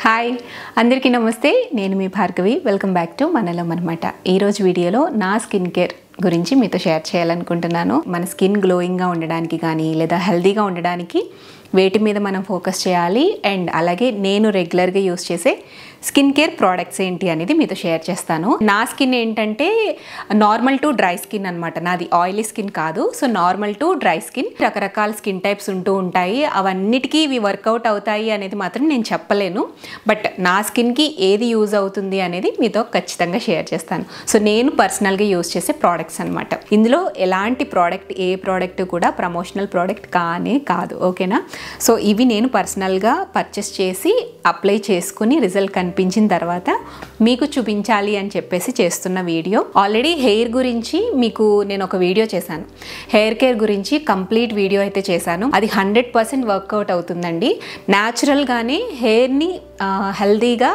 Hi అందరికీ నమస్తే నేను మీ భార్గవి వెల్కమ్ బ్యాక్ టు మనలం అన్నమాట ఈ రోజు వీడియోలో నా స్కిన్ కేర్ గురించి మీతో షేర్ చేయాలనుకుంటున్నాను మన స్కిన్ గ్లోయింగ్ గా ఉండడానికి గానీ లేదా హెల్తీగా ఉండడానికి వేటి మీద మనం ఫోకస్ చేయాలి అండ్ అలాగే నేను రెగ్యులర్ గా యూస్ చేసే స్కిన్ కేర్ ప్రొడక్ట్స్ ఏంటి అనేది మీతో షేర్ చేస్తాను నా స్కిన్ ఏంటంటే నార్మల్ టు డ్రై స్కిన్ అన్నమాట నాది ఆయిలీ స్కిన్ కాదు so normal to dry skin రకరకాల స్కిన్ టైప్స్ ఉంటూ ఉంటాయి అవన్నిటికీ ఇవి వర్కౌట్ అవుతాయి అనేది మాత్రం నేను చెప్పలేను బట్ నా స్కిన్కి ఏది యూజ్ అవుతుంది అనేది మీతో ఖచ్చితంగా షేర్ చేస్తాను సో నేను పర్సనల్గా యూజ్ చేసే ప్రోడక్ట్స్ అనమాట ఇందులో ఎలాంటి ప్రోడక్ట్ ఏ ప్రోడక్ట్ కూడా ప్రమోషనల్ ప్రోడక్ట్ కానే కాదు ఓకేనా సో ఇవి నేను పర్సనల్గా పర్చేస్ చేసి అప్లై చేసుకుని రిజల్ట్ కనిపించిన తర్వాత మీకు చూపించాలి అని చెప్పేసి చేస్తున్న వీడియో ఆల్రెడీ హెయిర్ గురించి మీకు నేను ఒక వీడియో చేశాను హెయిర్ కేర్ గురించి కంప్లీట్ వీడియో అయితే చేశాను అది 100% వర్కౌట్ అవుతుందండి న్యాచురల్గానే హెయిర్ని హెల్దీగా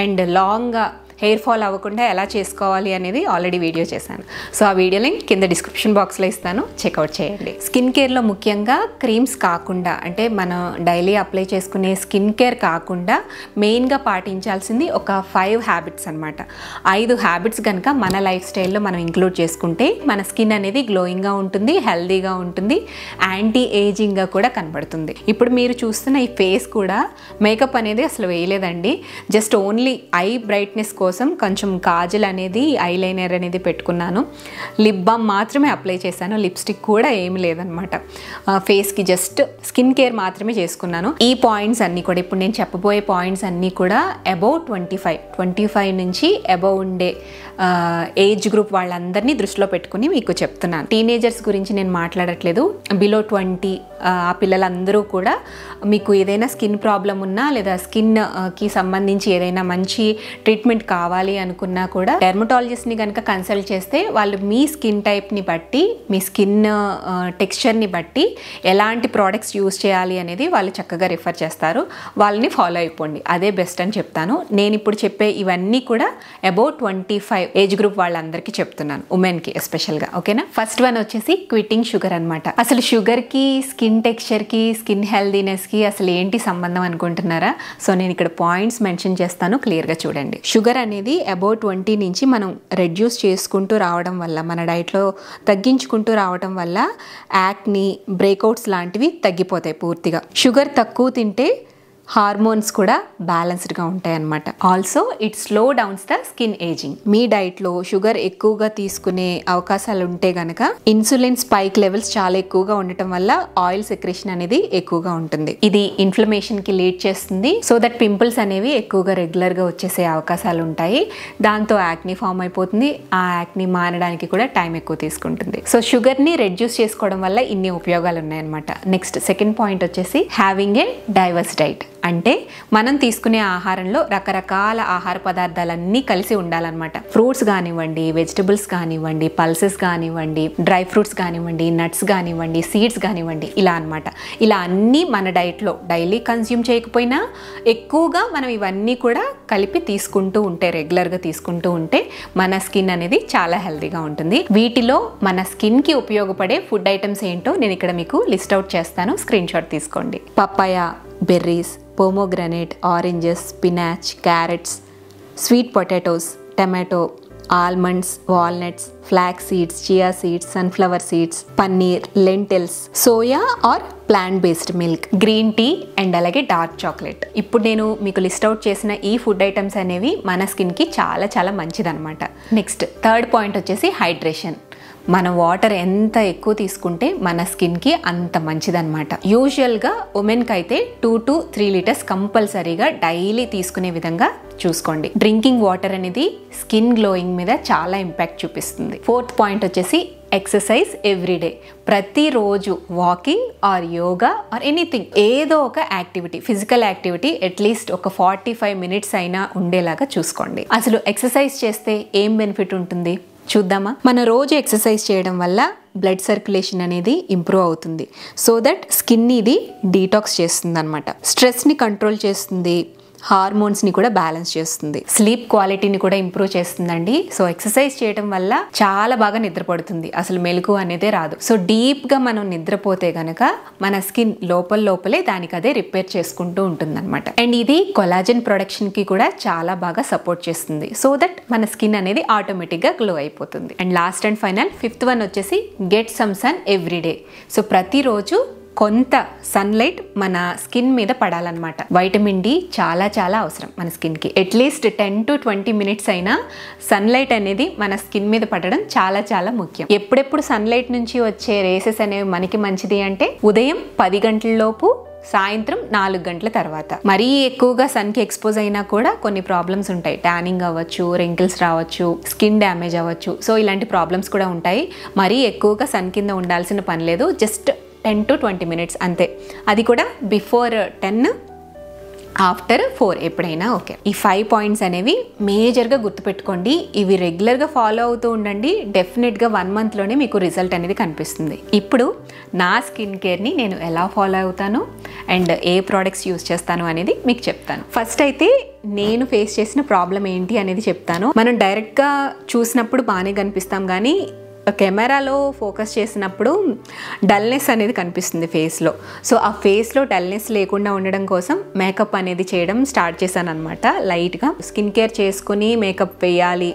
అండ్ లాంగ్గా హెయిర్ ఫాల్ అవ్వకుండా ఎలా చేసుకోవాలి అనేది ఆల్రెడీ వీడియో చేశాను సో ఆ వీడియో లింక్ కింద డిస్క్రిప్షన్ బాక్స్లో ఇస్తాను చెక్అవుట్ చేయండి స్కిన్ కేర్లో ముఖ్యంగా క్రీమ్స్ కాకుండా అంటే మనం డైలీ అప్లై చేసుకునే స్కిన్ కేర్ కాకుండా మెయిన్గా పాటించాల్సింది ఒక 5 హ్యాబిట్స్ అనమాట 5 హ్యాబిట్స్ కనుక మన లైఫ్ స్టైల్లో మనం ఇంక్లూడ్ చేసుకుంటే మన స్కిన్ అనేది గ్లోయింగ్గా ఉంటుంది హెల్దీగా ఉంటుంది యాంటీ ఏజింగ్గా కూడా కనబడుతుంది ఇప్పుడు మీరు చూస్తున్న ఈ ఫేస్ కూడా మేకప్ అనేది అసలు వేయలేదండి జస్ట్ ఓన్లీ ఐ బ్రైట్నెస్ కోసం కొంచెం కాజల్ అనేది ఐలైనర్ అనేది పెట్టుకున్నాను లిప్ బామ్ మాత్రమే అప్లై చేశాను లిప్స్టిక్ కూడా ఏమి లేదనమాట ఫేస్కి జస్ట్ స్కిన్ కేర్ మాత్రమే చేసుకున్నాను ఈ పాయింట్స్ అన్నీ కూడా ఇప్పుడు నేను చెప్పబోయే పాయింట్స్ అన్నీ కూడా అబౌవ్ 25 నుంచి అబౌవ్ ఉండే ఏజ్ గ్రూప్ వాళ్ళందరినీ దృష్టిలో పెట్టుకుని మీకు చెప్తున్నాను టీనేజర్స్ గురించి నేను మాట్లాడట్లేదు బిలో 20 ఆ పిల్లలందరూ కూడా మీకు ఏదైనా స్కిన్ ప్రాబ్లం ఉన్నా లేదా స్కిన్కి సంబంధించి ఏదైనా మంచి ట్రీట్మెంట్ కావాలి అనుకున్నా కూడా డెర్మటాలజిస్ట్ని కనుక కన్సల్ట్ చేస్తే వాళ్ళు మీ స్కిన్ టైప్ని బట్టి మీ స్కిన్ టెక్స్చర్ని బట్టి ఎలాంటి ప్రోడక్ట్స్ యూజ్ చేయాలి అనేది వాళ్ళు చక్కగా రిఫర్ చేస్తారు వాళ్ళని ఫాలో అయిపోండి అదే బెస్ట్ అని చెప్తాను నేను ఇప్పుడు చెప్పే ఇవన్నీ కూడా అబౌవ్ 25 ఏజ్ గ్రూప్ వాళ్ళందరికీ చెప్తున్నాను ఉమెన్కి ఎస్పెషల్గా ఓకేనా ఫస్ట్ వన్ వచ్చేసి క్విట్టింగ్ షుగర్ అనమాట అసలు షుగర్కి స్కిన్ టెక్స్చర్కి స్కిన్ హెల్దీనెస్కి అసలు ఏంటి సంబంధం అనుకుంటున్నారా సో నేను ఇక్కడ పాయింట్స్ మెన్షన్ చేస్తాను క్లియర్గా చూడండి షుగర్ అనేది అబౌవ్ 20 నుంచి మనం రెడ్యూస్ చేసుకుంటూ రావడం వల్ల మన డైట్లో తగ్గించుకుంటూ రావడం వల్ల యాక్ని బ్రేక్అవుట్స్ లాంటివి తగ్గిపోతాయి పూర్తిగా షుగర్ తక్కువ తింటే హార్మోన్స్ కూడా బ్యాలెన్స్డ్గా ఉంటాయి అన్నమాట also it slow downs the skin ageing మీ డైట్లో షుగర్ ఎక్కువగా తీసుకునే అవకాశాలు ఉంటే గనక ఇన్సులిన్ స్పైక్ లెవెల్స్ చాలా ఎక్కువగా ఉండటం వల్ల ఆయిల్ సెక్రేషన్ అనేది ఎక్కువగా ఉంటుంది ఇది ఇన్ఫ్లమేషన్ కి లీడ్ చేస్తుంది సో దట్ పింపుల్స్ అనేవి ఎక్కువగా రెగ్యులర్ గా వచ్చేసే అవకాశాలు ఉంటాయి దాంతో యాక్ని ఫామ్ అయిపోతుంది ఆ యాక్ని మానడానికి కూడా టైం ఎక్కువ తీసుకుంటుంది సో షుగర్ ని రెడ్యూస్ చేసుకోవడం వల్ల ఇన్ని ఉపయోగాలు ఉన్నాయన్నమాట నెక్స్ట్ సెకండ్ పాయింట్ వచ్చేసి హ్యావింగ్ ఏ డైవర్స్ డైట్ అంటే మనం తీసుకునే ఆహారంలో రకరకాల ఆహార పదార్థాలన్నీ కలిసి ఉండాలన్నమాట ఫ్రూట్స్ కానివ్వండి వెజిటబుల్స్ కానివ్వండి పల్సెస్ కానివ్వండి డ్రై ఫ్రూట్స్ కానివ్వండి నట్స్ కానివ్వండి సీడ్స్ కానివ్వండి ఇలా అనమాట ఇలా అన్నీ మన డైట్లో డైలీ కన్స్యూమ్ చేయకపోయినా ఎక్కువగా మనం ఇవన్నీ కూడా కలిపి తీసుకుంటూ ఉంటే రెగ్యులర్గా తీసుకుంటూ ఉంటే మన స్కిన్ అనేది చాలా హెల్తీగా ఉంటుంది వీటిలో మన స్కిన్కి ఉపయోగపడే ఫుడ్ ఐటమ్స్ ఏంటో నేను ఇక్కడ మీకు లిస్ట్ అవుట్ చేస్తాను స్క్రీన్ షాట్ తీసుకోండి papaya berries pomegranate, oranges, spinach, carrots, sweet potatoes, tomato, almonds, walnuts, flax seeds, chia seeds, sunflower seeds, paneer, lentils, soya or plant based milk, green tea and అలాగే dark chocolate ఇప్పుడు నేను మీకు list out చేసిన ఈ food items అనేవి మన స్కిన్కి చాలా చాలా మంచిదన్నమాట నెక్స్ట్ థర్డ్ పాయింట్ వచ్చేసి హైడ్రేషన్ మన వాటర్ ఎంత ఎక్కువ తీసుకుంటే మన స్కిన్కి అంత మంచిదన్నమాట యూజువల్గా ఉమెన్కి అయితే 2 to 3 లీటర్స్ కంపల్సరీగా డైలీ తీసుకునే విధంగా చూసుకోండి డ్రింకింగ్ వాటర్ అనేది స్కిన్ గ్లోయింగ్ మీద చాలా ఇంపాక్ట్ చూపిస్తుంది ఫోర్త్ పాయింట్ వచ్చేసి ఎక్సర్సైజ్ ఎవ్రీడే ప్రతిరోజు walking are yoga or anything ఏదో ఒక యాక్టివిటీ ఫిజికల్ యాక్టివిటీ అట్లీస్ట్ ఒక 45 మినిట్స్ అయినా ఉండేలాగా చూసుకోండి అసలు ఎక్సర్సైజ్ చేస్తే ఏం బెనిఫిట్ ఉంటుంది చూద్దామా మన రోజు ఎక్సర్సైజ్ చేయడం వల్ల బ్లడ్ సర్క్యులేషన్ అనేది ఇంప్రూవ్ అవుతుంది సో దట్ స్కిన్ ఇది డీటాక్స్ చేస్తుంది అనమాట స్ట్రెస్ని కంట్రోల్ చేస్తుంది హార్మోన్స్ని కూడా బ్యాలెన్స్ చేస్తుంది, స్లీప్ క్వాలిటీని కూడా ఇంప్రూవ్ చేస్తుందండి. సో ఎక్సర్సైజ్ చేయడం వల్ల చాలా బాగా నిద్ర పడుతుంది, అసలు మెలకు అనేదే రాదు. సో డీప్గా మనం నిద్రపోతే గనక మన స్కిన్ లోపలే దానికి అదే రిపేర్ చేసుకుంటూ ఉంటుంది అనమాట. అండ్ ఇది కొలాజన్ ప్రొడక్షన్కి కూడా చాలా బాగా సపోర్ట్ చేస్తుంది. సో దట్ మన స్కిన్ అనేది ఆటోమేటిక్గా గ్లో అయిపోతుంది. And last and final 5th one వచ్చేసి get some sun every day. So ప్రతిరోజు కొంత సన్లైట్ మన స్కిన్ మీద పడాలన్నమాట. వైటమిన్ డి చాలా చాలా అవసరం మన స్కిన్కి. అట్లీస్ట్ 10 to 20 minutes అయినా సన్లైట్ అనేది మన స్కిన్ మీద పడడం చాలా చాలా ముఖ్యం. ఎప్పుడెప్పుడు సన్లైట్ నుంచి వచ్చే రేసెస్ అనేవి మనకి మంచిది అంటే ఉదయం 10 గంటల లోపు, సాయంత్రం 4 గంటల తర్వాత. మరీ ఎక్కువగా సన్కి ఎక్స్పోజ్ అయినా కూడా కొన్ని ప్రాబ్లమ్స్ ఉంటాయి. ట్యానింగ్ అవ్వచ్చు, రింకిల్స్ రావచ్చు, స్కిన్ డ్యామేజ్ అవ్వచ్చు. సో ఇలాంటి ప్రాబ్లమ్స్ కూడా ఉంటాయి. మరీ ఎక్కువగా సన్ కింద ఉండాల్సిన పని లేదు, జస్ట్ 10 to 20 minutes అంతే. అది కూడా బిఫోర్ 10, ఆఫ్టర్ 4 ఎప్పుడైనా ఓకే. ఈ 5 పాయింట్స్ అనేవి మేజర్గా గుర్తుపెట్టుకోండి. ఇవి రెగ్యులర్గా ఫాలో అవుతూ ఉండండి. డెఫినెట్గా 1 monthలోనే మీకు రిజల్ట్ అనేది కనిపిస్తుంది. ఇప్పుడు నా స్కిన్ కేర్ని నేను ఎలా ఫాలో అవుతాను అండ్ ఏ ప్రోడక్ట్స్ యూస్ చేస్తాను అనేది మీకు చెప్తాను. ఫస్ట్ అయితే నేను ఫేస్ చేసిన ప్రాబ్లం ఏంటి అనేది చెప్తాను. మనం డైరెక్ట్గా చూసినప్పుడు బాగానే కనిపిస్తాం, కానీ కెమెరాలో ఫోకస్ చేసినప్పుడు డల్నెస్ అనేది కనిపిస్తుంది ఫేస్లో. సో ఆ ఫేస్లో డల్నెస్ లేకుండా ఉండడం కోసం మేకప్ అనేది చేయడం స్టార్ట్ చేశాను అనమాట. లైట్గా స్కిన్ కేర్ చేసుకుని మేకప్ వేయాలి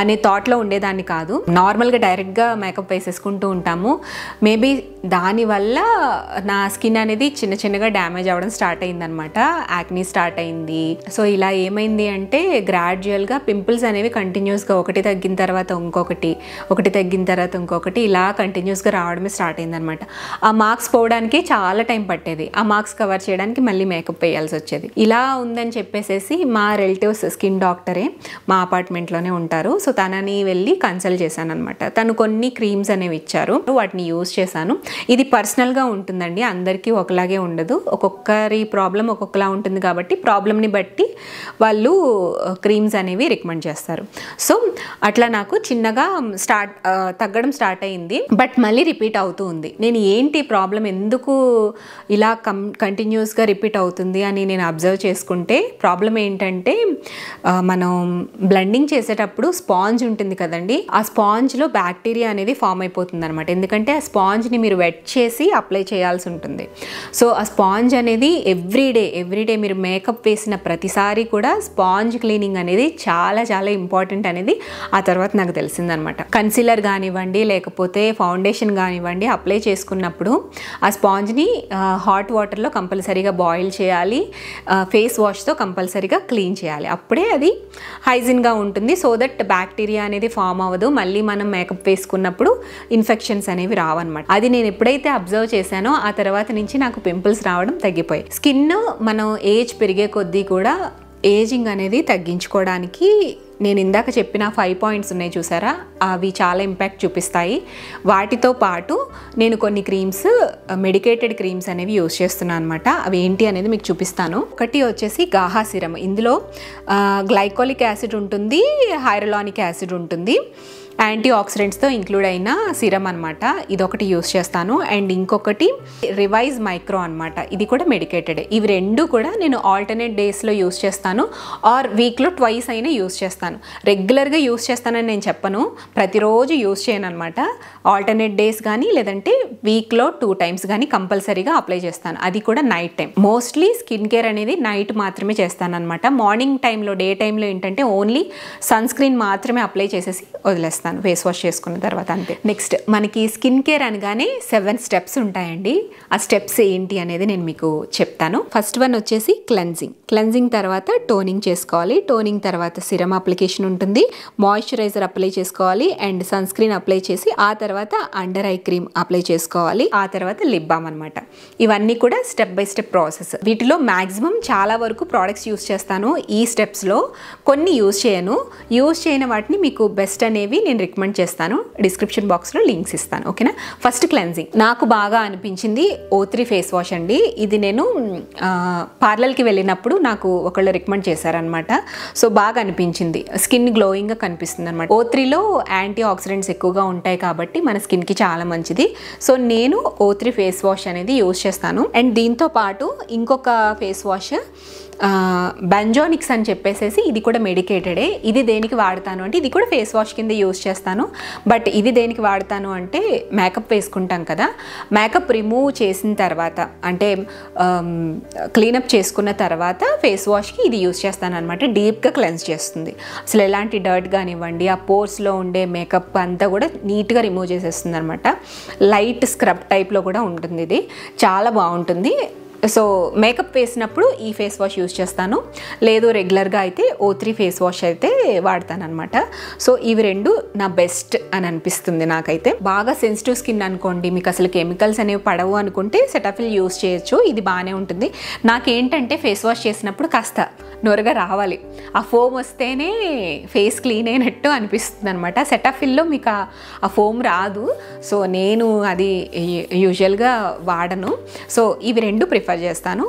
అనే థాట్లో ఉండేదాన్ని కాదు. నార్మల్గా డైరెక్ట్గా మేకప్ వేసేసుకుంటూ ఉంటాము. మేబీ దానివల్ల నా స్కిన్ అనేది చిన్నగా డ్యామేజ్ అవ్వడం స్టార్ట్ అయిందనమాట. యాక్నీ స్టార్ట్ అయింది. సో ఇలా ఏమైంది అంటే గ్రాడ్యువల్గా పింపుల్స్ అనేవి కంటిన్యూస్గా ఒకటి తగ్గిన తర్వాత ఇంకొకటి, ఒకటి తగ్గిన తర్వాత ఇంకొకటి, ఇలా కంటిన్యూస్గా రావడమే స్టార్ట్ అయిందనమాట. ఆ మార్క్స్ పోవడానికి చాలా టైం పట్టేది. ఆ మార్క్స్ కవర్ చేయడానికి మళ్ళీ మేకప్ వేయాల్సి వచ్చేది. ఇలా ఉందని చెప్పేసేసి మా రిలేటివ్స్ స్కిన్ డాక్టరే మా అపార్ట్మెంట్లోనే ఉంటారు. సో తనని వెళ్ళి కన్సల్ట్ చేశాను అనమాట. తను కొన్ని క్రీమ్స్ అనేవి ఇచ్చారు, వాటిని యూజ్ చేశాను. ఇది పర్సనల్గా ఉంటుందండి, అందరికీ ఒకలాగే ఉండదు. ఒక్కొక్కరి ప్రాబ్లం ఒక్కొక్కలా ఉంటుంది కాబట్టి ప్రాబ్లమ్ని బట్టి వాళ్ళు క్రీమ్స్ అనేవి రికమెండ్ చేస్తారు. సో అట్లా నాకు చిన్నగా తగ్గడం స్టార్ట్ అయింది, బట్ మళ్ళీ రిపీట్ అవుతూ ఉంది. నేను ఏంటి ప్రాబ్లం, ఎందుకు ఇలా కంటిన్యూస్గా రిపీట్ అవుతుంది అని నేను అబ్జర్వ్ చేసుకుంటే ప్రాబ్లం ఏంటంటే మనం బ్లెండింగ్ చేసేటప్పుడు స్పాంజ్ ఉంటుంది కదండి, ఆ స్పాంజ్లో బ్యాక్టీరియా అనేది ఫామ్ అయిపోతుంది అనమాట. ఎందుకంటే ఆ స్పాంజ్ని మీరు వెట్ చేసి అప్లై చేయాల్సి ఉంటుంది. సో ఆ స్పాంజ్ అనేది ఎవ్రీడే మీరు మేకప్ వేసిన ప్రతిసారి కూడా స్పాంజ్ క్లీనింగ్ అనేది చాలా చాలా ఇంపార్టెంట్ అనేది ఆ తర్వాత నాకు తెలిసిందనమాట. కన్సీలర్ కానివ్వండి లేకపోతే ఫౌండేషన్ కానివ్వండి అప్లై చేసుకున్నప్పుడు ఆ స్పాంజ్ని హాట్ వాటర్లో కంపల్సరీగా బాయిల్ చేయాలి, ఫేస్ వాష్తో కంపల్సరీగా క్లీన్ చేయాలి. అప్పుడే అది హైజీన్గా ఉంటుంది. సో దట్ బ్యాక్టీరియా అనేది ఫామ్ అవ్వదు, మళ్ళీ మనం మేకప్ వేసుకున్నప్పుడు ఇన్ఫెక్షన్స్ అనేవి రావన్నమాట. అది నేను ఎప్పుడైతే అబ్జర్వ్ చేశానో ఆ తర్వాత నుంచి నాకు పింపుల్స్ రావడం తగ్గిపోయాయి. స్కిన్ మనం ఏజ్ పెరిగే కొద్దీ కూడా ఏజింగ్ అనేది తగ్గించుకోవడానికి నేను ఇందాక చెప్పిన 5 పాయింట్స్ ఉన్నాయి చూసారా, అవి చాలా ఇంపాక్ట్ చూపిస్తాయి. వాటితో పాటు నేను కొన్ని క్రీమ్స్, మెడికేటెడ్ క్రీమ్స్ అనేవి యూస్ చేస్తున్నాను అనమాట. అవి ఏంటి అనేది మీకు చూపిస్తాను. ఒకటి వచ్చేసి గాహా సిరమ్. ఇందులో గ్లైకోలిక్ యాసిడ్ ఉంటుంది, హైరలానిక్ యాసిడ్ ఉంటుంది, యాంటీ ఆక్సిడెంట్స్తో ఇంక్లూడ్ అయిన సిరమ్ అనమాట. ఇదొకటి యూస్ చేస్తాను. అండ్ ఇంకొకటి రివైజ్ మైక్రో అనమాట, ఇది కూడా మెడికేటెడ్. ఇవి రెండు కూడా నేను ఆల్టర్నేట్ డేస్లో యూస్ చేస్తాను, ఆర్ వీక్లో ట్వైస్ అయినా యూస్ చేస్తాను. రెగ్యులర్గా యూస్ చేస్తానని నేను చెప్పను, ప్రతిరోజు యూస్ చేయను అనమాట. ఆల్టర్నేట్ డేస్ కానీ లేదంటే వీక్లో 2 times కానీ కంపల్సరీగా అప్లై చేస్తాను. అది కూడా night time. Mostly skin care అనేది నైట్ మాత్రమే చేస్తాను అనమాట. మార్నింగ్ టైంలో, డే టైంలో ఏంటంటే ఓన్లీ సన్ స్క్రీన్ మాత్రమే అప్లై చేసేసి వదిలేస్తాను ఫేస్ వాష్ చేసుకున్న తర్వాత, అంతే. నెక్స్ట్ మనకి స్కిన్ కేర్ అనగానే 7 steps ఉంటాయండి. ఆ స్టెప్స్ ఏంటి అనేది నేను మీకు చెప్తాను. ఫస్ట్ వన్ వచ్చేసి క్లెన్జింగ్ తర్వాత టోనింగ్ చేసుకోవాలి. టోనింగ్ తర్వాత సిరమ్ అప్లికేషన్ ఉంటుంది, మాయిశ్చరైజర్ అప్లై చేసుకోవాలి, అండ్ సన్ స్క్రీన్ అప్లై చేసి ఆ తర్వాత అండర్ ఐ క్రీమ్ అప్లై చేసుకోవాలి, ఆ తర్వాత లిప్ బామ్ అనమాట. ఇవన్నీ కూడా స్టెప్ బై స్టెప్ ప్రాసెస్. వీటిలో మ్యాక్సిమం చాలా వరకు ప్రోడక్ట్స్ యూస్ చేస్తాను. ఈ స్టెప్స్లో కొన్ని యూస్ చేయను. యూస్ చేయని వాటిని మీకు బెస్ట్ అనేవి నేను నేను రికమెండ్ చేస్తాను, డిస్క్రిప్షన్ బాక్స్లో లింక్స్ ఇస్తాను, ఓకేనా. ఫస్ట్ క్లెన్జింగ్ నాకు బాగా అనిపించింది O3 ఫేస్ వాష్ అండి. ఇది నేను పార్లర్కి వెళ్ళినప్పుడు నాకు ఒకళ్ళు రికమెండ్ చేశారనమాట. సో బాగా అనిపించింది, స్కిన్ గ్లోయింగ్గా కనిపిస్తుంది అనమాట. O3లో యాంటీ ఆక్సిడెంట్స్ ఎక్కువగా ఉంటాయి కాబట్టి మన స్కిన్కి చాలా మంచిది. సో నేను O3 ఫేస్ వాష్ అనేది యూజ్ చేస్తాను. అండ్ దీంతో పాటు ఇంకొక ఫేస్ వాష్ బెంజోనిక్స్ అని చెప్పేసేసి, ఇది కూడా మెడికేటెడే. ఇది దేనికి వాడతాను అంటే, ఇది కూడా ఫేస్ వాష్ కింద యూజ్ చేస్తాను. బట్ ఇది దేనికి వాడతాను అంటే, మేకప్ వేసుకుంటాం కదా, మేకప్ రిమూవ్ చేసిన తర్వాత అంటే క్లీనప్ చేసుకున్న తర్వాత ఫేస్ వాష్కి ఇది యూజ్ చేస్తాను అనమాట. డీప్గా క్లెన్స్ చేస్తుంది, అసలు ఎలాంటి డర్ట్ కానివ్వండి, ఆ పోర్స్లో ఉండే మేకప్ అంతా కూడా నీట్గా రిమూవ్ చేసేస్తుంది అనమాట. లైట్ స్క్రబ్ టైప్లో కూడా ఉంటుంది, ఇది చాలా బాగుంటుంది. సో మేకప్ వేసినప్పుడు ఈ ఫేస్ వాష్ యూజ్ చేస్తాను, లేదు రెగ్యులర్గా అయితే O3 ఫేస్ వాష్ అయితే వాడతాను అనమాట. సో ఇవి రెండు నా బెస్ట్ అని అనిపిస్తుంది నాకైతే. బాగా సెన్సిటివ్ స్కిన్ అనుకోండి, మీకు అసలు కెమికల్స్ అనేవి పడవు అనుకుంటే సెటాఫిల్ యూజ్ చేయొచ్చు, ఇది బాగానే ఉంటుంది. నాకేంటంటే ఫేస్ వాష్ చేసినప్పుడు కాస్త నొరగా రావాలి, ఆ ఫోమ్ వస్తేనే ఫేస్ క్లీన్ అయినట్టు అనిపిస్తుంది అనమాట. సెటాఫిల్లో మీకు ఆ ఫోమ్ రాదు, సో నేను అది యూజువల్గా వాడను. సో ఇవి రెండు ప్రిఫర్ చేస్తాను.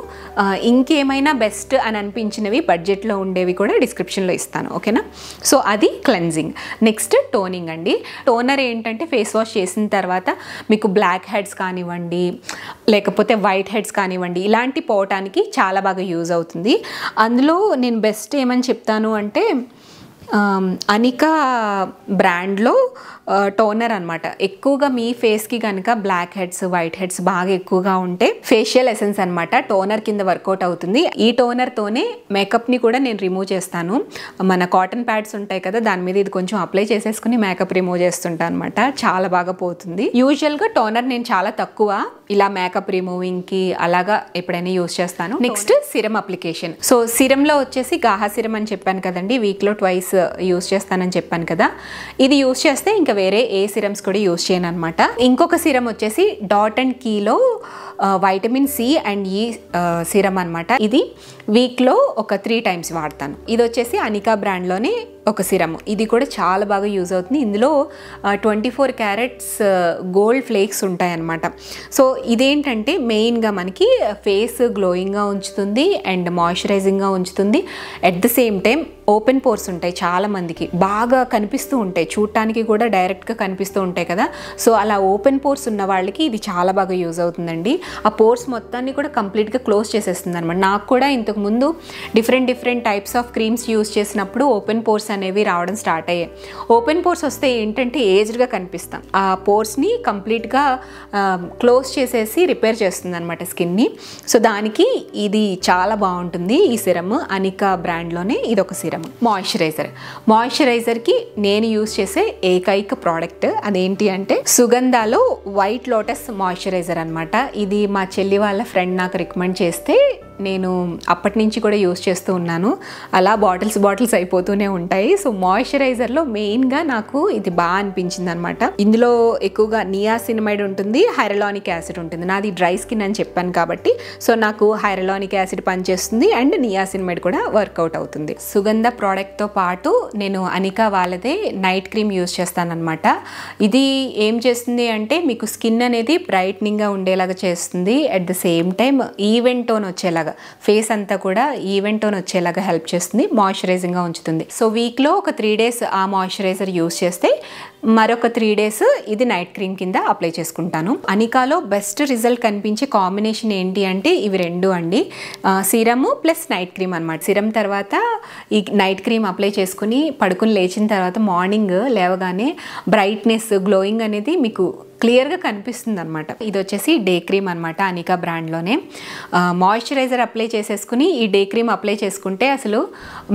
ఇంకేమైనా బెస్ట్ అని అనిపించినవి బడ్జెట్లో ఉండేవి కూడా డిస్క్రిప్షన్లో ఇస్తాను, ఓకేనా. సో అది క్లెన్జింగ్. నెక్స్ట్ టోనింగ్ అండి. టోనర్ ఏంటంటే ఫేస్ వాష్ చేసిన తర్వాత మీకు బ్లాక్ హెడ్స్ కానివ్వండి, లేకపోతే వైట్ హెడ్స్ కానివ్వండి, ఇలాంటి పోవటానికి చాలా బాగా యూజ్ అవుతుంది. అందులో నేను బెస్ట్ ఏమని చెప్తాను అంటే, అనికా బ్రాండ్లో టోనర్ అనమాట. ఎక్కువగా మీ ఫేస్కి కనుక బ్లాక్ హెడ్స్ వైట్ హెడ్స్ బాగా ఎక్కువగా ఉంటే ఫేషియల్ ఎసెన్స్ అనమాట టోనర్ కింద వర్కౌట్ అవుతుంది. ఈ టోనర్తోనే మేకప్ని కూడా నేను రిమూవ్ చేస్తాను. మన కాటన్ ప్యాడ్స్ ఉంటాయి కదా, దాని మీద ఇది కొంచెం అప్లై చేసేసుకుని మేకప్ రిమూవ్ చేస్తుంటాను అనమాట. చాలా బాగా పోతుంది. యూజువల్గా టోనర్ నేను చాలా తక్కువ ఇలా మేకప్ రిమూవింగ్కి అలాగా ఎప్పుడైనా యూజ్ చేస్తాను. Next serum application. సో సిరంలో వచ్చేసి గాహా సిరం అని చెప్పాను కదండి, వీక్లో ట్వైస్ యూజ్ చేస్తానని చెప్పాను కదా. ఇది యూజ్ చేస్తే ఇంకా వేరే ఏ సిరమ్స్ కూడా యూజ్ చేయను అనమాట. ఇంకొక సిరం వచ్చేసి డాట్ అండ్ కీలో వైటమిన్ సి అండ్ ఈ సిరం అనమాట. ఇది వీక్లో ఒక 3 times వాడతాను. ఇది వచ్చేసి అనికా బ్రాండ్లోనే ఒక సిరమ్, ఇది కూడా చాలా బాగా యూజ్ అవుతుంది. ఇందులో 24 క్యారెట్స్ గోల్డ్ ఫ్లేక్స్ ఉంటాయన్నమాట. సో ఇదేంటంటే మెయిన్గా మనకి ఫేస్ గ్లోయింగ్గా ఉంచుతుంది అండ్ మాయిశ్చరైజింగ్గా ఉంచుతుంది. At the same time open pores ఉంటాయి, చాలా మందికి బాగా కనిపిస్తూ ఉంటాయి, చూడటానికి కూడా డైరెక్ట్గా కనిపిస్తూ ఉంటాయి కదా. సో అలా ఓపెన్ పోర్స్ ఉన్న వాళ్ళకి ఇది చాలా బాగా యూజ్ అవుతుందండి. ఆ పోర్స్ మొత్తాన్ని కూడా కంప్లీట్గా క్లోజ్ చేసేస్తుంది అనమాట. నాకు కూడా ఇంతకుముందు different types of creams use చేసినప్పుడు ఓపెన్ పోర్స్ అనేవి రావడం స్టార్ట్ అయ్యాయి. ఓపెన్ పోర్స్ వస్తే ఏంటంటే ఏజ్డ్గా కనిపిస్తాం. ఆ పోర్స్ని కంప్లీట్గా క్లోజ్ చేసేసి రిపేర్ చేస్తుంది అనమాట స్కిన్ని. సో దానికి ఇది చాలా బాగుంటుంది ఈ సిరమ్. అనికా బ్రాండ్లోనే ఇది ఒక సిరమ్. మాయిశ్చరైజర్కి నేను యూజ్ చేసే ఏకైక ప్రోడక్ట్ అదేంటి అంటే సుగంధాలో వైట్ లోటస్ మాయిశ్చరైజర్ అనమాట. ఇది మా చెల్లి వాళ్ళ ఫ్రెండ్ నాకు రికమెండ్ చేస్తే నేను అప్పటి నుంచి కూడా యూజ్ చేస్తూ ఉన్నాను. అలా బాటిల్స్ అయిపోతూనే ఉంటాయి. సో మాయిశ్చరైజర్లో మెయిన్గా నాకు ఇది బాగా అనిపించింది అనమాట. ఇందులో ఎక్కువగా నియాసినమైడ్ ఉంటుంది, హైరలానిక్ యాసిడ్ ఉంటుంది. నాది డ్రై స్కిన్ అని చెప్పాను కాబట్టి సో నాకు హైరలానిక్ యాసిడ్ పనిచేస్తుంది అండ్ నియాసినమైడ్ కూడా వర్కౌట్ అవుతుంది. సుగంధ ప్రోడక్ట్తో పాటు నేను అనికా వాళ్ళదే నైట్ క్రీమ్ యూజ్ చేస్తాను అనమాట. ఇది ఏం చేస్తుంది అంటే మీకు స్కిన్ అనేది బ్రైట్నింగ్గా ఉండేలాగా చేస్తుంది. At the same time even tone వచ్చేలాగా, ఫేస్ అంతా కూడా ఈవెన్ టోన్ వచ్చేలాగా హెల్ప్ చేస్తుంది, మాయిశ్చరైజింగ్గా ఉంచుతుంది. సో వీక్లో ఒక 3 days ఆ మాయిశ్చరైజర్ యూజ్ చేస్తే మరొక 3 days ఇది నైట్ క్రీమ్ కింద అప్లై చేసుకుంటాను. అనికాలో బెస్ట్ రిజల్ట్ కనిపించే కాంబినేషన్ ఏంటి అంటే ఇవి రెండు అండి, సిరము ప్లస్ నైట్ క్రీమ్ అనమాట. సిరమ్ తర్వాత ఈ నైట్ క్రీమ్ అప్లై చేసుకుని పడుకుని లేచిన తర్వాత మార్నింగ్ లేవగానే బ్రైట్నెస్ గ్లోయింగ్ అనేది మీకు క్లియర్గా కనిపిస్తుంది అనమాట. ఇది వచ్చేసి డే క్రీమ్ అనమాట, అనికా బ్రాండ్లోనే. మాయిశ్చరైజర్ అప్లై చేసేసుకుని ఈ డే క్రీమ్ అప్లై చేసుకుంటే అసలు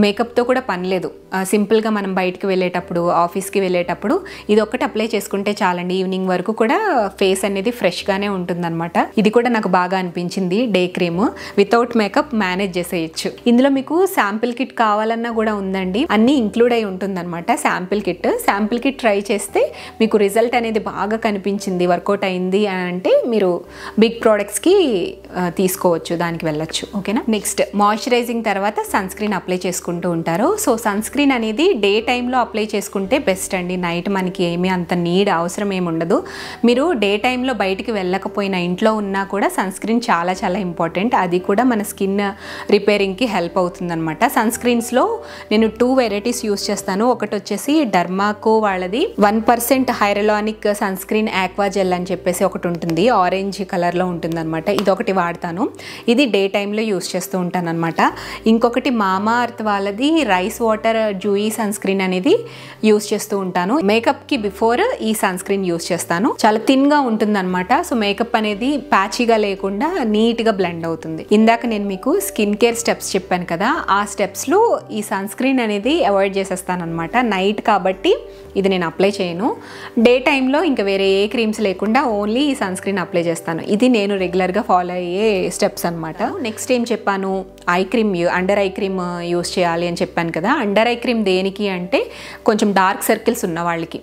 మేకప్తో కూడా పని లేదు. సింపుల్గా మనం బయటికి వెళ్ళేటప్పుడు, ఆఫీస్కి వెళ్ళేటప్పుడు ఇది ఒక్కటి అప్లై చేసుకుంటే చాలండి. ఈవినింగ్ వరకు కూడా ఫేస్ అనేది ఫ్రెష్గానే ఉంటుందన్నమాట. ఇది కూడా నాకు బాగా అనిపించింది day cream. Without makeup manage చేసేయచ్చు. ఇందులో మీకు శాంపిల్ కిట్ కావాలన్నా కూడా ఉందండి, అన్నీ ఇంక్లూడ్ అయి ఉంటుందన్నమాట. శాంపిల్ కిట్ ట్రై చేస్తే మీకు రిజల్ట్ అనేది బాగా కనిపించింది అనిపించింది, వర్కౌట్ అయింది అని అంటే మీరు బిగ్ ప్రోడక్ట్స్కి తీసుకోవచ్చు, దానికి వెళ్ళొచ్చు. ఓకేనా. నెక్స్ట్ మాయిశ్చరైజింగ్ తర్వాత సన్ స్క్రీన్ అప్లై చేసుకుంటూ ఉంటారు. సో సన్ స్క్రీన్ అనేది డే టైంలో అప్లై చేసుకుంటే బెస్ట్ అండి. నైట్ మనకి ఏమీ అంత నీడ్ అవసరం ఏమి ఉండదు. మీరు డే టైంలో బయటికి వెళ్ళకపోయినా ఇంట్లో ఉన్నా కూడా సన్ స్క్రీన్ చాలా చాలా ఇంపార్టెంట్. అది కూడా మన స్కిన్ రిపేరింగ్కి హెల్ప్ అవుతుందన్నమాట. సన్ స్క్రీన్స్లో నేను 2 వెరైటీస్ యూస్ చేస్తాను. ఒకటి వచ్చేసి డర్మాకో వాళ్ళది 1% హైరలానిక్ సన్ స్క్రీన్ ఆక్వా జెల్ అని చెప్పేసి ఒకటి ఉంటుంది, ఆరెంజ్ కలర్లో ఉంటుంది అనమాట. ఇది ఒకటి వాడతాను, ఇది డే టైంలో యూస్ చేస్తూ ఉంటాను అనమాట. ఇంకొకటి మామా అర్త్ వాళ్ళది రైస్ వాటర్ జూయి సన్ స్క్రీన్ అనేది యూస్ చేస్తూ ఉంటాను. మేకప్కి బిఫోర్ ఈ సన్ స్క్రీన్ యూస్ చేస్తాను. చాలా థిన్గా ఉంటుంది అనమాట. సో మేకప్ అనేది ప్యాచీగా లేకుండా నీట్గా బ్లెండ్ అవుతుంది. ఇందాక నేను మీకు స్కిన్ కేర్ స్టెప్స్ చెప్పాను కదా, ఆ స్టెప్స్లో ఈ సన్ స్క్రీన్ అనేది అవాయిడ్ చేసేస్తాను అనమాట. నైట్ కాబట్టి ఇది నేను అప్లై చేయను. డే టైంలో ఇంకా వేరే ఏ క్రీమ్స్ లేకుండా ఓన్లీ ఈ సన్ స్క్రీన్ అప్లై చేస్తాను. ఇది నేను రెగ్యులర్గా ఫాలో అయ్యే స్టెప్స్ అనమాట. నెక్స్ట్ ఏం చెప్పాను, ice cream, under eye cream use చేయాలి అని చెప్పాను కదా. అండర్ ఐ క్రీమ్ దేనికి అంటే కొంచెం డార్క్ సర్కిల్స్ ఉన్న వాళ్ళకి,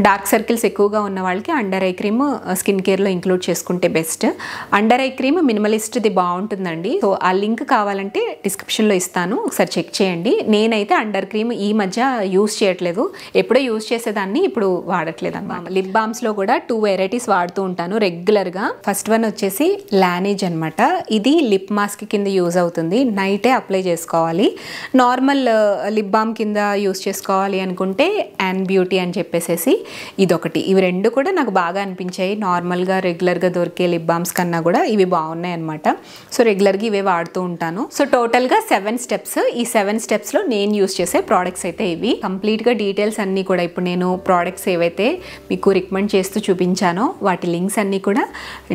డార్క్ సర్కిల్స్ ఎక్కువగా ఉన్న వాళ్ళకి అండర్ ఐ క్రీమ్ స్కిన్ కేర్లో ఇంక్లూడ్ చేసుకుంటే బెస్ట్. అండర్ ఐ క్రీమ్ మినిమలిస్ట్ది బాగుంటుందండి. సో ఆ లింక్ కావాలంటే డిస్క్రిప్షన్లో ఇస్తాను, ఒకసారి చెక్ చేయండి. నేనైతే అండర్ క్రీమ్ ఈ మధ్య యూస్ చేయట్లేదు, ఎప్పుడో యూస్ చేసేదాన్ని, ఇప్పుడు వాడట్లేదు అన్నమాట. లిప్ బామ్స్లో కూడా 2 వెరైటీస్ వాడుతూ ఉంటాను రెగ్యులర్గా. ఫస్ట్ వన్ వచ్చేసి లానేజ్ అనమాట. ఇది లిప్ మాస్క్ కింద యూజ్ అవుతుంది, నైటే అప్లై చేసుకోవాలి. నార్మల్ లిప్ బామ్ కింద యూస్ చేసుకోవాలి అనుకుంటే యాన్ బ్యూటీ అని చెప్పేసేసి ఇదొకటి. ఇవి రెండు కూడా నాకు బాగా అనిపించాయి. నార్మల్గా రెగ్యులర్గా దొరికే లిప్ బామ్స్ కన్నా కూడా ఇవి బాగున్నాయి అనమాట. సో రెగ్యులర్గా ఇవే వాడుతూ ఉంటాను. సో టోటల్గా 7 స్టెప్స్. ఈ 7 స్టెప్స్లో నేను యూస్ చేసే ప్రోడక్ట్స్ అయితే ఇవి. కంప్లీట్గా డీటెయిల్స్ అన్నీ కూడా ఇప్పుడు నేను ప్రోడక్ట్స్ ఏవైతే మీకు రికమెండ్ చేస్తూ చూపించానో వాటి లింక్స్ అన్నీ కూడా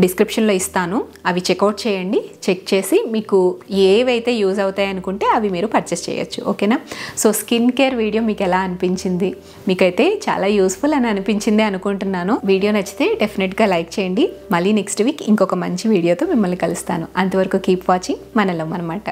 డిస్క్రిప్షన్లో ఇస్తాను. అవి చెక్అవుట్ చేయండి. చెక్ చేసి మీకు ఏవైతే యూజ్ అవుతాయి అనుకుంటే అవి మీరు పర్చేస్ చేయొచ్చు. ఓకేనా. సో స్కిన్ కేర్ వీడియో మీకు ఎలా అనిపించింది? మీకైతే చాలా యూస్ఫుల్ అని అనిపించింది అనుకుంటున్నాను. వీడియో నచ్చితే డెఫినెట్గా లైక్ చేయండి. మళ్ళీ నెక్స్ట్ వీక్ ఇంకొక మంచి వీడియోతో మిమ్మల్ని కలుస్తాను. అంతవరకు కీప్ వాచింగ్ మనలో మనమాట.